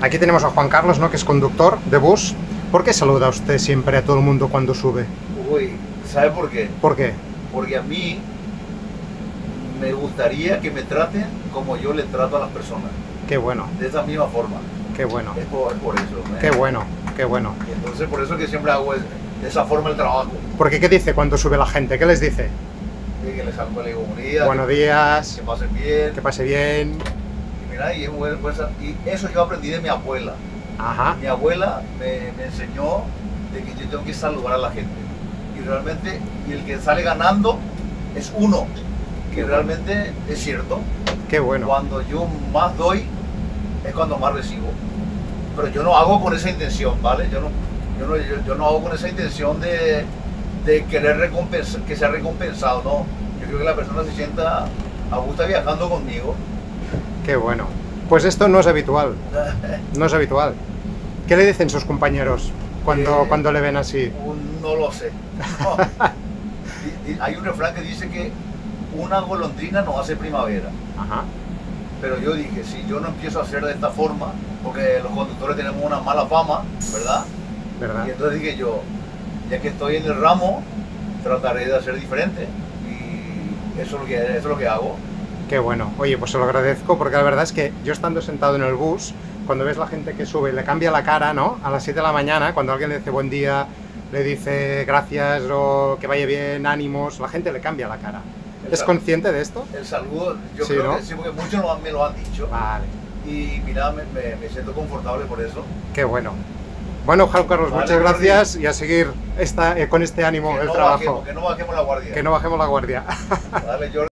Aquí tenemos a Juan Carlos, ¿no? Que es conductor de bus. ¿Por qué saluda usted siempre a todo el mundo cuando sube? Uy, ¿sabe por qué? ¿Por qué? Porque a mí me gustaría que me traten como yo le trato a las personas. Qué bueno, De esa misma forma. qué bueno, Es por eso. qué bueno, qué bueno. Y entonces por eso que siempre hago de esa forma el trabajo. Porque ¿qué dice cuando sube la gente? ¿Qué les dice? Y que les salgo le digo buen día, Buenos días, que pasen bien. que pase bien. Y mira, y eso yo aprendí de mi abuela. Ajá, Mi abuela me enseñó de que yo tengo que saludar a la gente. Y realmente, y el que sale ganando es uno. Que realmente es cierto. qué bueno. Cuando yo más doy, es cuando más recibo. Pero yo no hago con esa intención, ¿vale? Yo no hago con esa intención de querer que sea recompensado, no. Yo creo que la persona se sienta a gusto viajando conmigo. Qué bueno. Pues esto no es habitual, no es habitual. ¿Qué le dicen sus compañeros cuando le ven así? No lo sé. No. Hay un refrán que dice que una golondrina no hace primavera. Ajá, Pero yo dije, si yo no empiezo a hacer de esta forma, porque los conductores tenemos una mala fama, ¿verdad? ¿verdad? Y entonces dije yo, ya que estoy en el ramo, trataré de hacer diferente. Y eso es lo que hago. Qué bueno. Oye, pues se lo agradezco porque la verdad es que yo estando sentado en el bus, cuando ves la gente que sube y le cambia la cara, ¿no? A las 7 de la mañana, cuando alguien le dice buen día, le dice gracias o que vaya bien, ánimos, la gente le cambia la cara. ¿Es consciente de esto? El saludo, yo Sí, creo ¿no? que sí, porque muchos me lo han dicho. Vale, Y mira, me siento confortable por eso. qué bueno. Bueno, Juan Carlos, Vale, muchas gracias y a seguir con este ánimo el trabajo. Que no bajemos la guardia. Que no bajemos la guardia. Dale, Jordi.